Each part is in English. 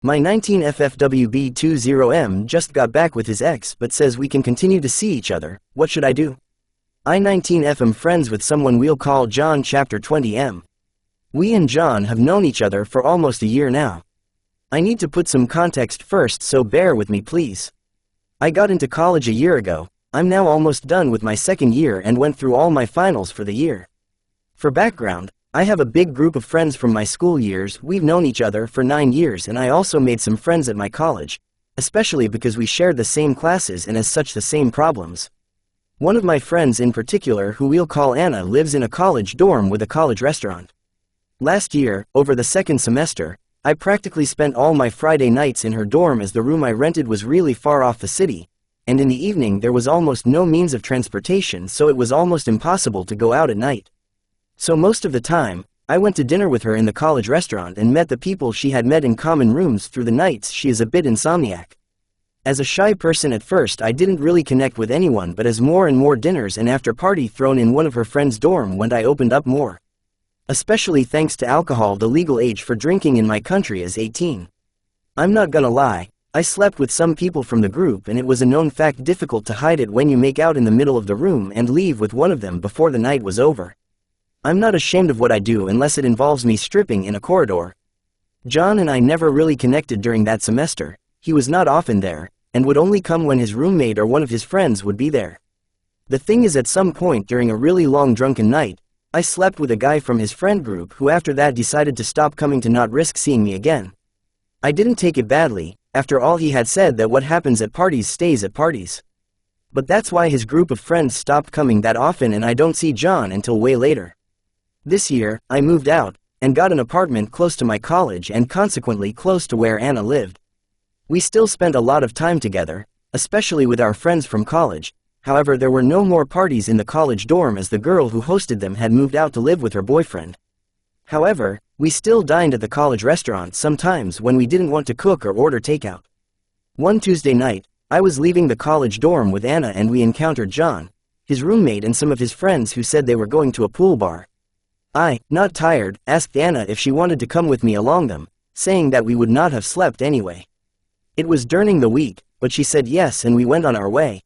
My 19 FFWB 20M just got back with his ex but says we can continue to see each other. What should I do? I 19F am friends with someone we'll call John chapter 20M. We and John have known each other for almost a year now. I need to put some context first, so bear with me please. I got into college a year ago. I'm now almost done with my second year and went through all my finals for the year. For background, I have a big group of friends from my school years. We've known each other for 9 years, and I also made some friends at my college, especially because we shared the same classes and as such the same problems. One of my friends in particular, who we'll call Anna, lives in a college dorm with a college restaurant. Last year, over the second semester, I practically spent all my Friday nights in her dorm as the room I rented was really far off the city, and in the evening there was almost no means of transportation, so it was almost impossible to go out at night. So most of the time, I went to dinner with her in the college restaurant and met the people she had met in common rooms through the nights. She is a bit insomniac. As a shy person at first, I didn't really connect with anyone, but as more and more dinners and after party thrown in one of her friend's dorm went, I opened up more. Especially thanks to alcohol. The legal age for drinking in my country is 18. I'm not gonna lie, I slept with some people from the group, and it was a known fact difficult to hide it when you make out in the middle of the room and leave with one of them before the night was over. I'm not ashamed of what I do unless it involves me stripping in a corridor. John and I never really connected during that semester. He was not often there, and would only come when his roommate or one of his friends would be there. The thing is, at some point during a really long drunken night, I slept with a guy from his friend group who after that decided to stop coming to not risk seeing me again. I didn't take it badly. After all, he had said that what happens at parties stays at parties. But that's why his group of friends stopped coming that often, and I don't see John until way later. This year, I moved out, and got an apartment close to my college and consequently close to where Anna lived. We still spent a lot of time together, especially with our friends from college. However, there were no more parties in the college dorm as the girl who hosted them had moved out to live with her boyfriend. However, we still dined at the college restaurant sometimes when we didn't want to cook or order takeout. One Tuesday night, I was leaving the college dorm with Anna and we encountered John, his roommate, and some of his friends who said they were going to a pool bar. I, not tired, asked Anna if she wanted to come with me along them, saying that we would not have slept anyway. It was during the week, but she said yes and we went on our way.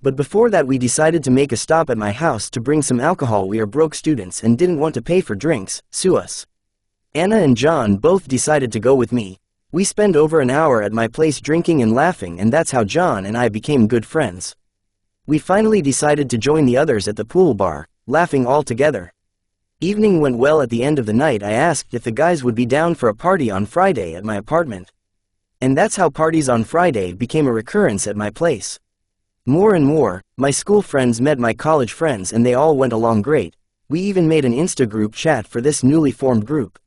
But before that we decided to make a stop at my house to bring some alcohol. We are broke students and didn't want to pay for drinks, sue us. Anna and John both decided to go with me. We spent over an hour at my place drinking and laughing, and that's how John and I became good friends. We finally decided to join the others at the pool bar, laughing all together. Evening went well. At the end of the night I asked if the guys would be down for a party on Friday at my apartment. And that's how parties on Friday became a recurrence at my place. More and more, my school friends met my college friends and they all went along great. We even made an Insta group chat for this newly formed group.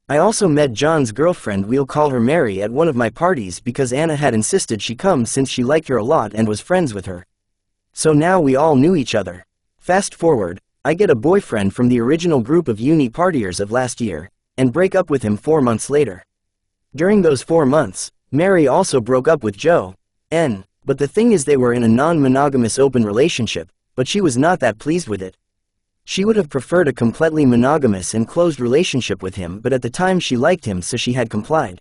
I also met John's girlfriend, we'll call her Mary, at one of my parties because Anna had insisted she come since she liked her a lot and was friends with her. So now we all knew each other. Fast forward, I get a boyfriend from the original group of uni partiers of last year, and break up with him 4 months later. During those 4 months, Mary also broke up with Joe. But the thing is, they were in a non-monogamous open relationship, but she was not that pleased with it. She would have preferred a completely monogamous and closed relationship with him, but at the time she liked him, so she had complied.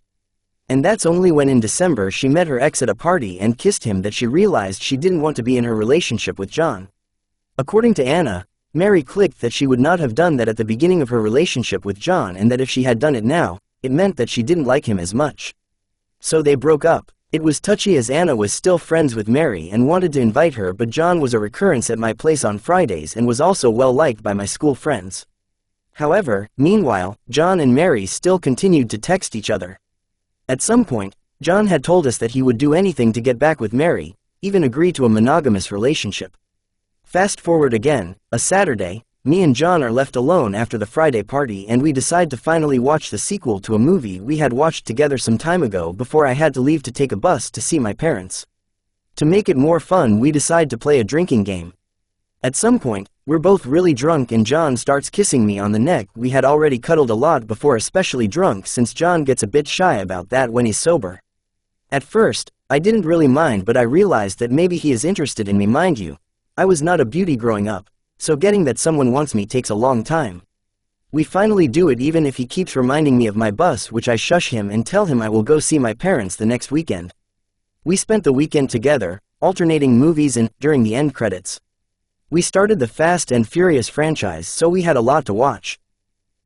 And that's only when in December she met her ex at a party and kissed him that she realized she didn't want to be in her relationship with John. According to Anna, Mary clicked that she would not have done that at the beginning of her relationship with John, and that if she had done it now, it meant that she didn't like him as much. So they broke up. It was touchy as Anna was still friends with Mary and wanted to invite her, but John was a recurrence at my place on Fridays and was also well liked by my school friends. However, meanwhile, John and Mary still continued to text each other. At some point, John had told us that he would do anything to get back with Mary, even agree to a monogamous relationship. Fast forward again, a Saturday, me and John are left alone after the Friday party and we decide to finally watch the sequel to a movie we had watched together some time ago before I had to leave to take a bus to see my parents. To make it more fun, we decide to play a drinking game. At some point, we're both really drunk and John starts kissing me on the neck. We had already cuddled a lot before, especially drunk, since John gets a bit shy about that when he's sober. At first, I didn't really mind, but I realized that maybe he is interested in me. Mind you, I was not a beauty growing up, so getting that someone wants me takes a long time. We finally do it even if he keeps reminding me of my bus, which I shush him and tell him I will go see my parents the next weekend. We spent the weekend together, alternating movies and during the end credits. We started the Fast and Furious franchise, so we had a lot to watch.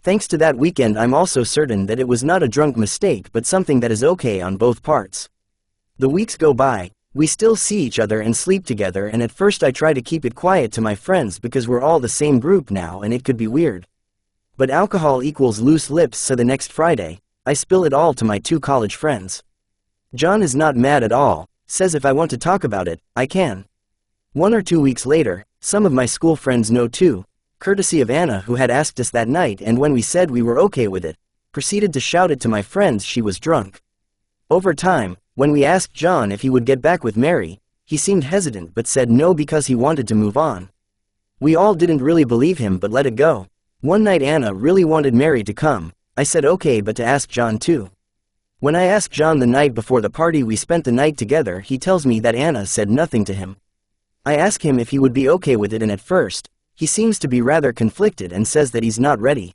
Thanks to that weekend, I'm also certain that it was not a drunk mistake but something that is okay on both parts. The weeks go by, we still see each other and sleep together, and at first I try to keep it quiet to my friends because we're all the same group now and it could be weird. But alcohol equals loose lips, so the next Friday, I spill it all to my 2 college friends. John is not mad at all, says if I want to talk about it, I can. 1 or 2 weeks later, some of my school friends know too, courtesy of Anna, who had asked us that night, and when we said we were okay with it, proceeded to shout it to my friends she was drunk. Over time, when we asked John if he would get back with Mary, he seemed hesitant but said no because he wanted to move on. We all didn't really believe him but let it go. One night Anna really wanted Mary to come. I said okay but to ask John too. When I asked John the night before the party we spent the night together, he tells me that Anna said nothing to him. I ask him if he would be okay with it, and at first, he seems to be rather conflicted and says that he's not ready.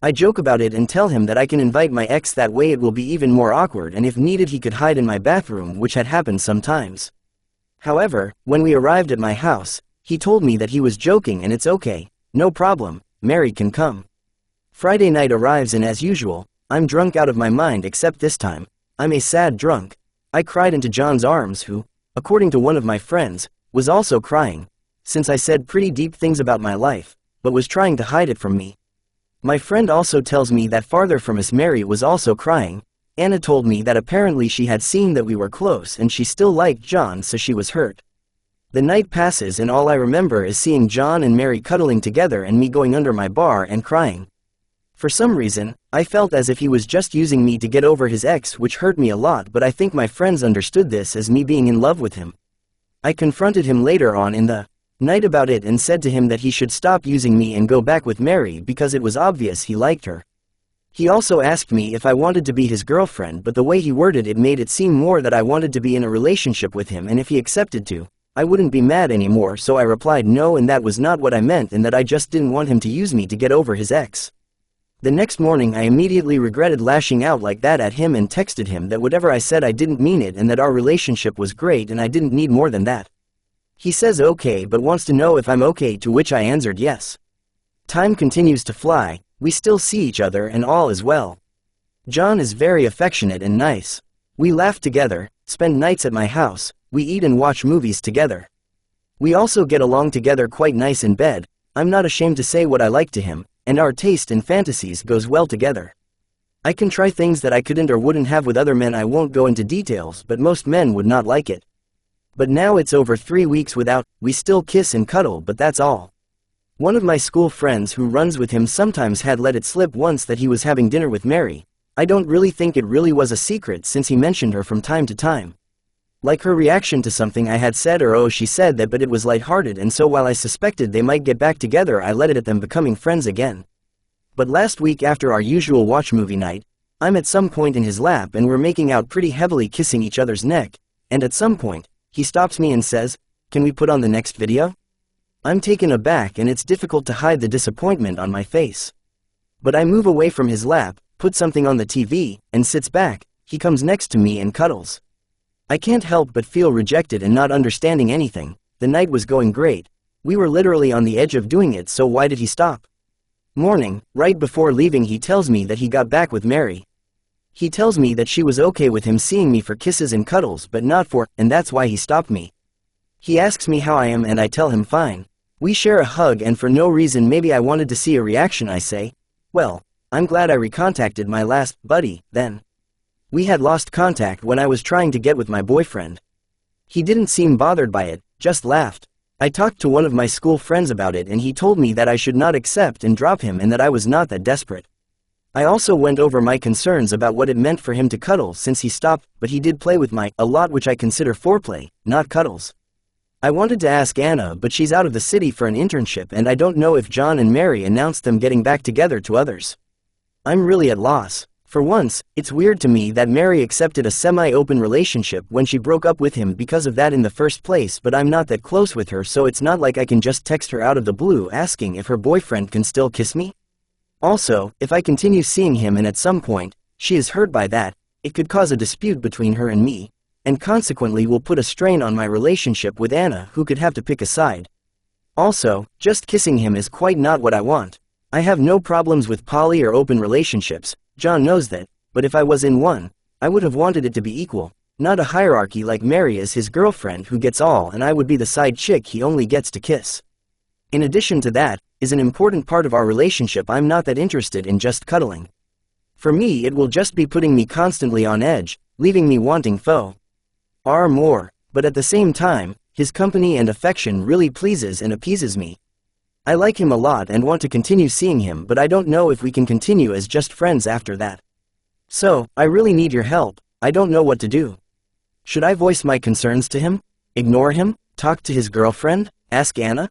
I joke about it and tell him that I can invite my ex, that way it will be even more awkward, and if needed he could hide in my bathroom, which had happened sometimes. However, when we arrived at my house, he told me that he was joking and it's okay, no problem, Mary can come. Friday night arrives and as usual, I'm drunk out of my mind, except this time, I'm a sad drunk. I cried into John's arms, who, according to one of my friends, was also crying, since I said pretty deep things about my life, but was trying to hide it from me. My friend also tells me that farther from us Mary was also crying. Anna told me that apparently she had seen that we were close and she still liked John, so she was hurt. The night passes and all I remember is seeing John and Mary cuddling together and me going under my bar and crying. For some reason, I felt as if he was just using me to get over his ex, which hurt me a lot, but I think my friends understood this as me being in love with him. I confronted him later on in the night about it and said to him that he should stop using me and go back with Mary because it was obvious he liked her. He also asked me if I wanted to be his girlfriend, but the way he worded it made it seem more that I wanted to be in a relationship with him, and if he accepted to, I wouldn't be mad anymore, so I replied no, and that was not what I meant, and that I just didn't want him to use me to get over his ex. The next morning I immediately regretted lashing out like that at him and texted him that whatever I said I didn't mean it and that our relationship was great and I didn't need more than that. He says okay but wants to know if I'm okay, to which I answered yes. Time continues to fly, we still see each other and all is well. John is very affectionate and nice. We laugh together, spend nights at my house, we eat and watch movies together. We also get along together quite nice in bed. I'm not ashamed to say what I like to him, and our taste in fantasies goes well together. I can try things that I couldn't or wouldn't have with other men. I won't go into details, but most men would not like it. But now it's over 3 weeks without, we still kiss and cuddle, but that's all. One of my school friends who runs with him sometimes had let it slip once that he was having dinner with Mary. I don't really think it really was a secret since he mentioned her from time to time. Like her reaction to something I had said, or oh she said that, but it was lighthearted, and so while I suspected they might get back together I let it at them becoming friends again. But last week after our usual watch movie night, I'm at some point in his lap and we're making out pretty heavily, kissing each other's neck, and at some point, he stops me and says, "Can we put on the next video?" I'm taken aback and it's difficult to hide the disappointment on my face. But I move away from his lap, put something on the TV, and sits back. He comes next to me and cuddles. I can't help but feel rejected and not understanding anything. The night was going great. We were literally on the edge of doing it, so why did he stop? Morning, right before leaving he tells me that he got back with Mary. He tells me that she was okay with him seeing me for kisses and cuddles but not for, and that's why he stopped me. He asks me how I am and I tell him fine. We share a hug and for no reason, maybe I wanted to see a reaction, I say, "Well, I'm glad I recontacted my last buddy, then." We had lost contact when I was trying to get with my boyfriend. He didn't seem bothered by it, just laughed. I talked to one of my school friends about it and he told me that I should not accept and drop him and that I was not that desperate. I also went over my concerns about what it meant for him to cuddle since he stopped, but he did play with a lot, which I consider foreplay, not cuddles. I wanted to ask Anna, but she's out of the city for an internship and I don't know if John and Mary announced them getting back together to others. I'm really at loss. For once, it's weird to me that Mary accepted a semi-open relationship when she broke up with him because of that in the first place, but I'm not that close with her, so it's not like I can just text her out of the blue asking if her boyfriend can still kiss me. Also, if I continue seeing him and at some point, she is hurt by that, it could cause a dispute between her and me, and consequently will put a strain on my relationship with Anna, who could have to pick a side. Also, just kissing him is quite not what I want. I have no problems with poly or open relationships, John knows that, but if I was in one, I would have wanted it to be equal, not a hierarchy like Mary is his girlfriend who gets all and I would be the side chick he only gets to kiss. In addition to that, is an important part of our relationship I'm not that interested in just cuddling. For me it will just be putting me constantly on edge, leaving me wanting more, but at the same time, his company and affection really pleases and appeases me. I like him a lot and want to continue seeing him, but I don't know if we can continue as just friends after that. So, I really need your help. I don't know what to do. Should I voice my concerns to him? Ignore him? Talk to his girlfriend? Ask Anna?